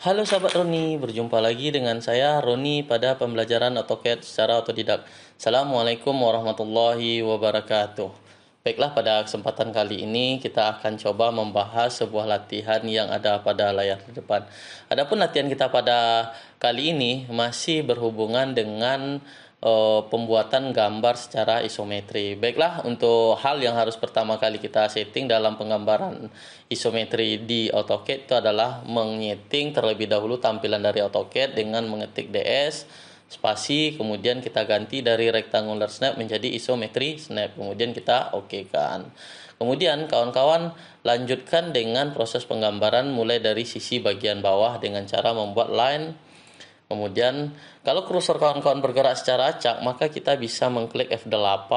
Halo sahabat Roni, berjumpa lagi dengan saya Roni pada pembelajaran AutoCAD secara otodidak. Assalamualaikum warahmatullahi wabarakatuh. Baiklah, pada kesempatan kali ini kita akan coba membahas sebuah latihan yang ada pada layar depan. Adapun latihan kita pada kali ini masih berhubungan dengan pembuatan gambar secara isometri. Baiklah, untuk hal yang harus pertama kali kita setting dalam penggambaran isometri di AutoCAD itu adalah menyeting terlebih dahulu tampilan dari AutoCAD dengan mengetik DS spasi, kemudian kita ganti dari rectangular snap menjadi isometri snap, kemudian kita oke kan. Kemudian kawan-kawan lanjutkan dengan proses penggambaran mulai dari sisi bagian bawah dengan cara membuat line. Kemudian kalau kursor kawan-kawan bergerak secara acak, maka kita bisa mengklik F8,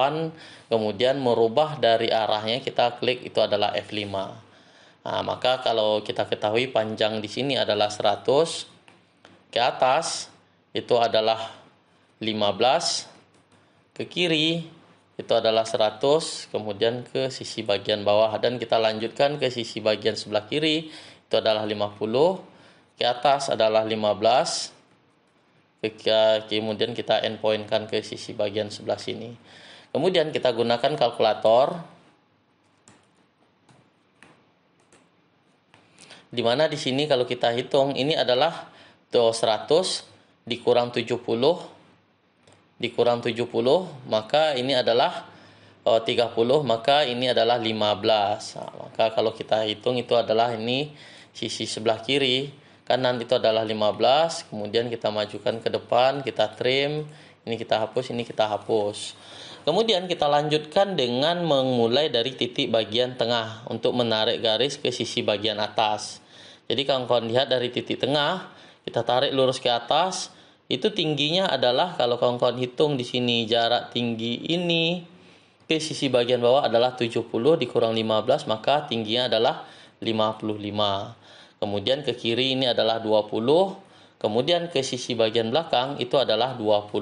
kemudian merubah dari arahnya kita klik itu adalah F5. Nah, maka kalau kita ketahui panjang di sini adalah 100, ke atas itu adalah 15, ke kiri itu adalah 100, kemudian ke sisi bagian bawah dan kita lanjutkan ke sisi bagian sebelah kiri itu adalah 50, ke atas adalah 15, kemudian kita endpointkan ke sisi bagian sebelah sini. Kemudian kita gunakan kalkulator, di mana di sini kalau kita hitung ini adalah 100 dikurang 70 maka ini adalah 30, maka ini adalah 15. Nah, maka kalau kita hitung itu adalah ini sisi sebelah kiri, kanan itu adalah 15, kemudian kita majukan ke depan, kita trim, ini kita hapus, ini kita hapus. Kemudian kita lanjutkan dengan memulai dari titik bagian tengah untuk menarik garis ke sisi bagian atas. Jadi kawan-kawan lihat dari titik tengah, kita tarik lurus ke atas, itu tingginya adalah kalau kawan-kawan hitung di sini jarak tinggi ini ke sisi bagian bawah adalah 70 dikurang 15, maka tingginya adalah 55. Kemudian ke kiri ini adalah 20, kemudian ke sisi bagian belakang itu adalah 20.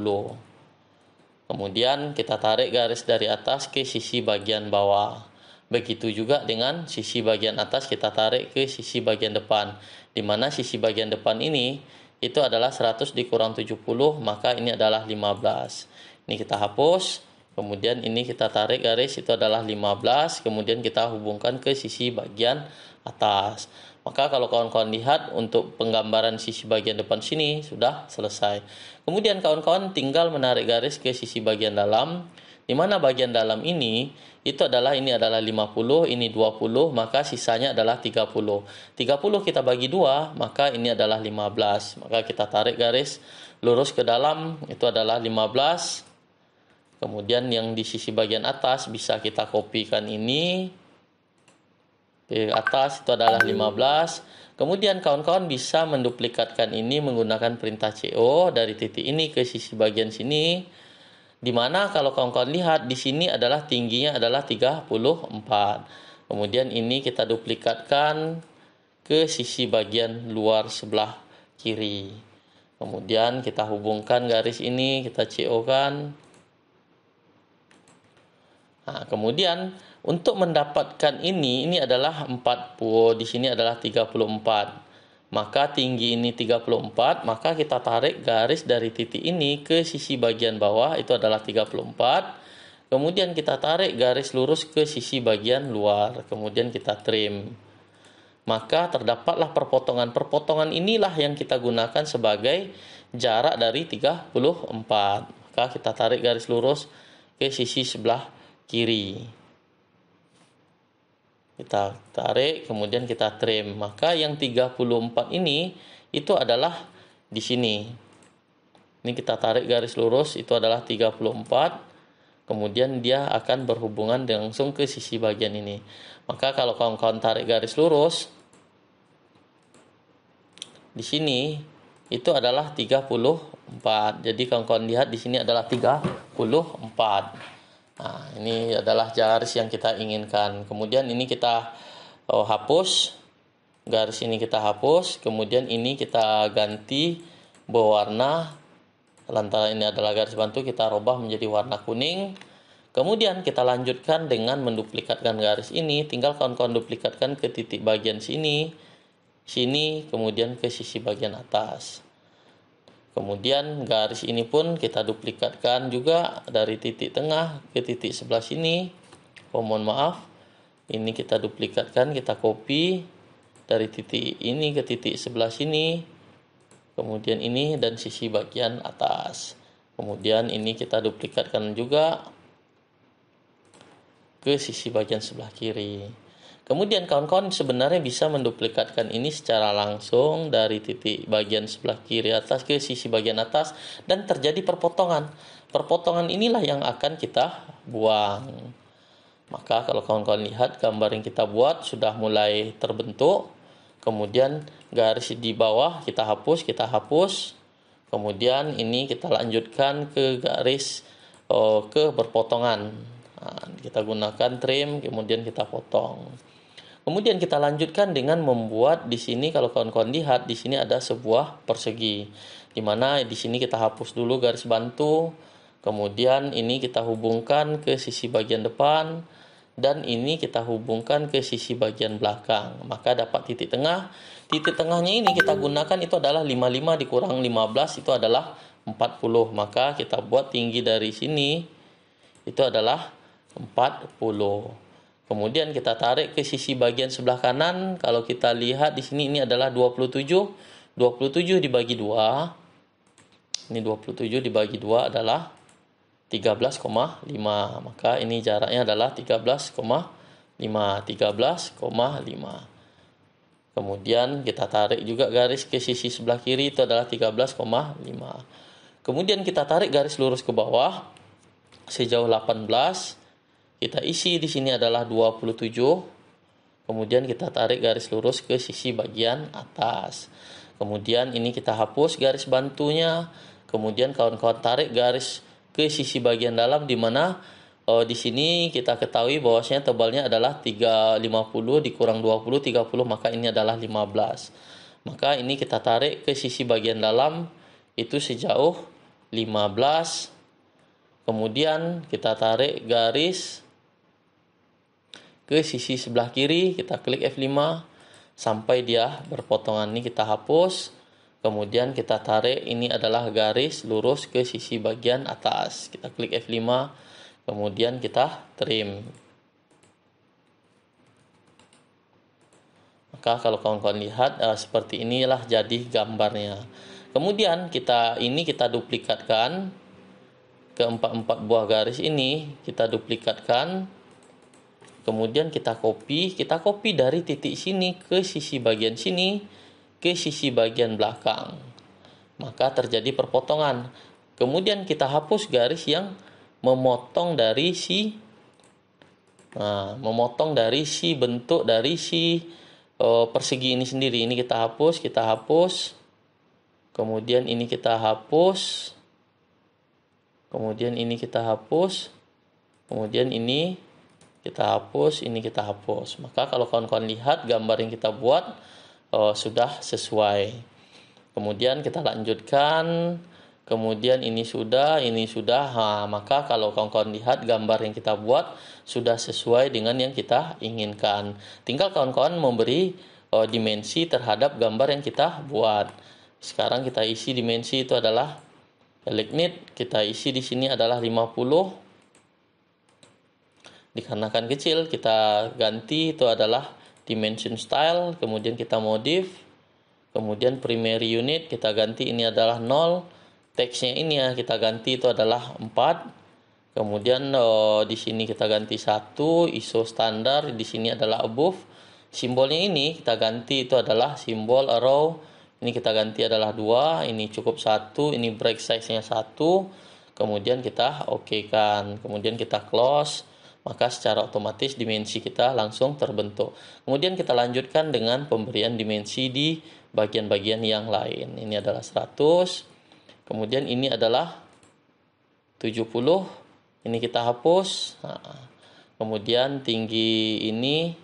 Kemudian kita tarik garis dari atas ke sisi bagian bawah. Begitu juga dengan sisi bagian atas kita tarik ke sisi bagian depan. Di mana sisi bagian depan ini itu adalah 100 dikurang 70, maka ini adalah 15. Ini kita hapus, kemudian ini kita tarik garis itu adalah 15, kemudian kita hubungkan ke sisi bagian atas. Maka kalau kawan-kawan lihat untuk penggambaran sisi bagian depan sini sudah selesai. Kemudian kawan-kawan tinggal menarik garis ke sisi bagian dalam, di mana bagian dalam ini ini adalah 50, ini 20, maka sisanya adalah 30. 30 kita bagi 2, maka ini adalah 15. Maka kita tarik garis lurus ke dalam, itu adalah 15. Kemudian yang di sisi bagian atas bisa kita kopikan ini. Di atas itu adalah 15. Kemudian kawan-kawan bisa menduplikatkan ini menggunakan perintah CO dari titik ini ke sisi bagian sini. Di mana kalau kawan-kawan lihat di sini adalah tingginya adalah 34. Kemudian ini kita duplikatkan ke sisi bagian luar sebelah kiri. Kemudian kita hubungkan garis ini, kita CO-kan. Nah, kemudian untuk mendapatkan ini adalah 40, di sini adalah 34. Maka tinggi ini 34, maka kita tarik garis dari titik ini ke sisi bagian bawah itu adalah 34. Kemudian kita tarik garis lurus ke sisi bagian luar, kemudian kita trim. Maka terdapatlah perpotongan. Perpotongan inilah yang kita gunakan sebagai jarak dari 34. Maka kita tarik garis lurus ke sisi sebelah kiri, kita tarik, kemudian kita trim. Maka yang 34 ini itu adalah di sini. Ini kita tarik garis lurus itu adalah 34. Kemudian dia akan berhubungan langsung ke sisi bagian ini. Maka kalau kawan-kawan tarik garis lurus di sini itu adalah 34. Jadi kawan-kawan lihat di sini adalah 34. Nah, ini adalah garis yang kita inginkan. Kemudian ini kita hapus. Garis ini kita hapus. Kemudian ini kita ganti berwarna. Lantaran ini adalah garis bantu, kita rubah menjadi warna kuning. Kemudian kita lanjutkan dengan menduplikatkan garis ini. Tinggal kawan-kawan duplikatkan ke titik bagian sini. sini, kemudian ke sisi bagian atas. Kemudian garis ini pun kita duplikatkan juga dari titik tengah ke titik sebelah sini. Mohon maaf, ini kita duplikatkan, kita copy dari titik ini ke titik sebelah sini. Kemudian ini dan sisi bagian atas. Kemudian ini kita duplikatkan juga ke sisi bagian sebelah kiri. Kemudian kawan-kawan sebenarnya bisa menduplikatkan ini secara langsung dari titik bagian sebelah kiri atas ke sisi bagian atas dan terjadi perpotongan. Perpotongan inilah yang akan kita buang. Maka kalau kawan-kawan lihat gambar yang kita buat sudah mulai terbentuk. Kemudian garis di bawah kita hapus. Kemudian ini kita lanjutkan ke garis ke berpotongan. Nah, kita gunakan trim, kemudian kita potong. Kemudian kita lanjutkan dengan membuat di sini, kalau kawan-kawan lihat di sini ada sebuah persegi, di mana di sini kita hapus dulu garis bantu, kemudian ini kita hubungkan ke sisi bagian depan dan ini kita hubungkan ke sisi bagian belakang. Maka dapat titik tengah. Titik tengahnya ini kita gunakan itu adalah 55 dikurang 15 itu adalah 40. Maka kita buat tinggi dari sini itu adalah 40. Kemudian kita tarik ke sisi bagian sebelah kanan. Kalau kita lihat di sini ini adalah 27. 27 dibagi 2. Ini 27 dibagi 2 adalah 13,5. Maka ini jaraknya adalah 13,5. Kemudian kita tarik juga garis ke sisi sebelah kiri itu adalah 13,5. Kemudian kita tarik garis lurus ke bawah sejauh 18. Kita isi di sini adalah 27. Kemudian kita tarik garis lurus ke sisi bagian atas. Kemudian ini kita hapus garis bantunya. Kemudian kawan-kawan tarik garis ke sisi bagian dalam di mana di sini kita ketahui bahwasanya tebalnya adalah 350 dikurang 20 30, maka ini adalah 15. Maka ini kita tarik ke sisi bagian dalam itu sejauh 15. Kemudian kita tarik garis ke sisi sebelah kiri, kita klik F5 sampai dia berpotongan. Ini kita hapus. Kemudian kita tarik, ini adalah garis lurus ke sisi bagian atas. Kita klik F5, kemudian kita trim. Maka kalau kawan-kawan lihat seperti inilah jadi gambarnya. Kemudian kita duplikatkan ke empat buah garis ini, kita duplikatkan. Kemudian kita copy dari titik sini ke sisi bagian sini, ke sisi bagian belakang. Maka terjadi perpotongan. Kemudian kita hapus garis yang memotong dari si bentuk dari si persegi ini sendiri. Ini kita hapus. Kemudian ini kita hapus. Kemudian ini kita hapus. Kemudian ini kita hapus, ini kita hapus. Maka kalau kawan-kawan lihat gambar yang kita buat sudah sesuai. Kemudian kita lanjutkan. Kemudian ini sudah. Maka kalau kawan-kawan lihat gambar yang kita buat sudah sesuai dengan yang kita inginkan. Tinggal kawan-kawan memberi dimensi terhadap gambar yang kita buat. Sekarang kita isi dimensi itu adalah lignit. Kita isi di sini adalah 50. Dikarenakan kecil, kita ganti itu adalah dimension style, kemudian kita modif, kemudian primary unit kita ganti ini adalah 0, teksnya ini ya kita ganti itu adalah 4, kemudian di sini kita ganti 1, ISO standar di sini adalah above, simbolnya ini kita ganti itu adalah simbol arrow, ini kita ganti adalah 2, ini cukup 1, ini break size-nya 1, kemudian kita oke-kan, kemudian kita close. Maka secara otomatis dimensi kita langsung terbentuk. Kemudian kita lanjutkan dengan pemberian dimensi di bagian-bagian yang lain. Ini adalah 100. Kemudian ini adalah 70. Ini kita hapus. Kemudian tinggi ini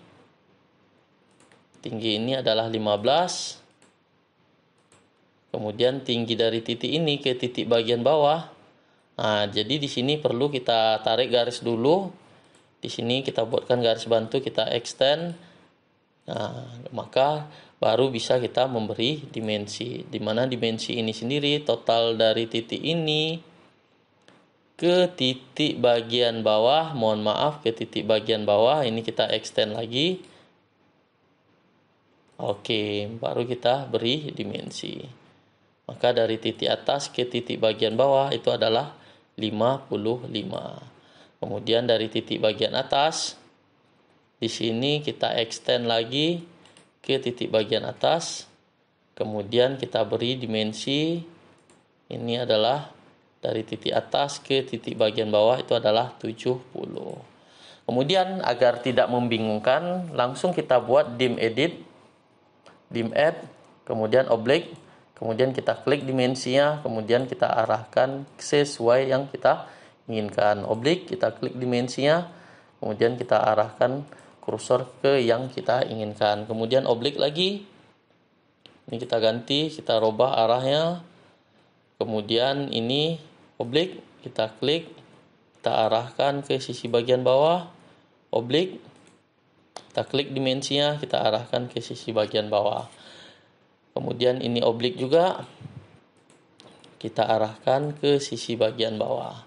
adalah 15. Kemudian tinggi dari titik ini ke titik bagian bawah. Jadi di sini perlu kita tarik garis dulu. Di sini kita buatkan garis bantu, kita extend. Maka baru bisa kita memberi dimensi. Di mana dimensi ini sendiri total dari titik ini ke titik bagian bawah, mohon maaf, ke titik bagian bawah, ini kita extend lagi. Oke, baru kita beri dimensi. Maka dari titik atas ke titik bagian bawah itu adalah 55. Kemudian dari titik bagian atas, di sini kita extend lagi ke titik bagian atas. Kemudian kita beri dimensi, ini adalah dari titik atas ke titik bagian bawah itu adalah 70. Kemudian agar tidak membingungkan, langsung kita buat dim edit, dim add, kemudian oblique, kemudian kita klik dimensinya, kemudian kita arahkan sesuai yang kita inginkan. Oblique, kita klik dimensinya, kemudian kita arahkan kursor ke yang kita inginkan. Kemudian oblique lagi, ini kita ganti, kita robah arahnya. Kemudian ini oblique, kita klik, kita arahkan ke sisi bagian bawah. Oblique, kita klik dimensinya, kita arahkan ke sisi bagian bawah. Kemudian ini oblique juga, kita arahkan ke sisi bagian bawah.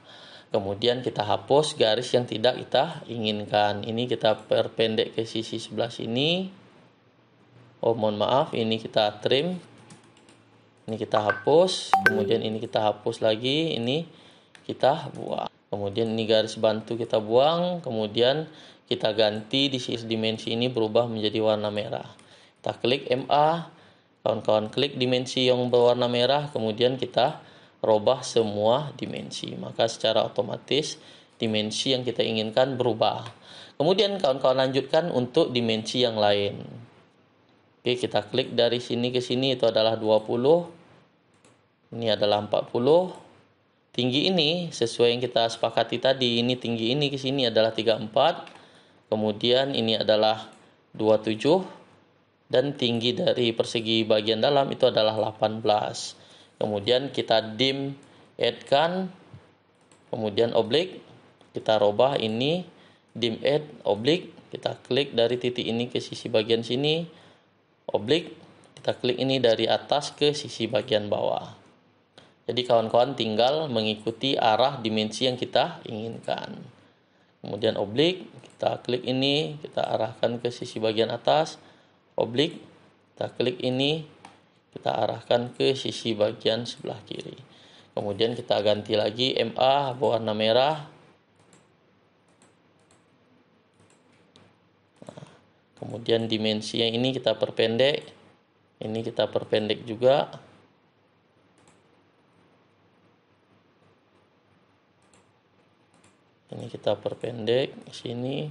Kemudian kita hapus garis yang tidak kita inginkan. Ini kita perpendek ke sisi sebelah sini. Oh, mohon maaf, ini kita trim. Ini kita hapus, kemudian ini kita hapus lagi, ini kita buang. Kemudian ini garis bantu kita buang, kemudian kita ganti di sisi dimensi ini berubah menjadi warna merah. Kita klik MA, kawan-kawan klik dimensi yang berwarna merah, kemudian kita robah semua dimensi, maka secara otomatis dimensi yang kita inginkan berubah. Kemudian kawan-kawan lanjutkan untuk dimensi yang lain. Oke, kita klik dari sini ke sini, itu adalah 20, ini adalah 40. Tinggi ini sesuai yang kita sepakati tadi, ini tinggi ini ke sini adalah 34, kemudian ini adalah 27, dan tinggi dari persegi bagian dalam itu adalah 18. Kemudian kita dim add-kan, kemudian oblique, kita robah ini dim add oblique, kita klik dari titik ini ke sisi bagian sini, oblique, kita klik ini dari atas ke sisi bagian bawah. Jadi kawan-kawan tinggal mengikuti arah dimensi yang kita inginkan. Kemudian oblique, kita klik ini, kita arahkan ke sisi bagian atas, oblique, kita klik ini, kita arahkan ke sisi bagian sebelah kiri. Kemudian kita ganti lagi MA berwarna merah. Nah, kemudian dimensi yang ini kita perpendek. Ini kita perpendek juga. Ini kita perpendek sini,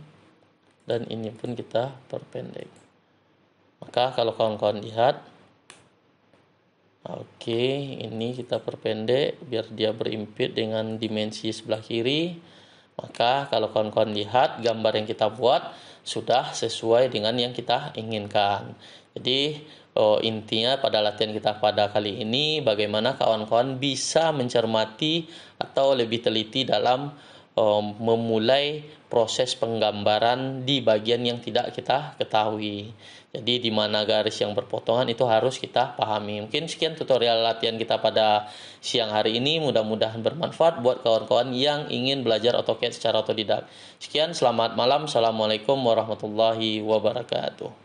dan ini pun kita perpendek. Maka kalau kawan-kawan lihat, oke, ini kita perpendek biar dia berimpit dengan dimensi sebelah kiri. Maka kalau kawan-kawan lihat gambar yang kita buat sudah sesuai dengan yang kita inginkan. Jadi intinya pada latihan kita pada kali ini bagaimana kawan-kawan bisa mencermati atau lebih teliti dalam memulai proses penggambaran di bagian yang tidak kita ketahui. Jadi di mana garis yang berpotongan itu harus kita pahami. Mungkin sekian tutorial latihan kita pada siang hari ini. Mudah-mudahan bermanfaat buat kawan-kawan yang ingin belajar AutoCAD secara otodidak. Sekian, selamat malam. Assalamualaikum warahmatullahi wabarakatuh.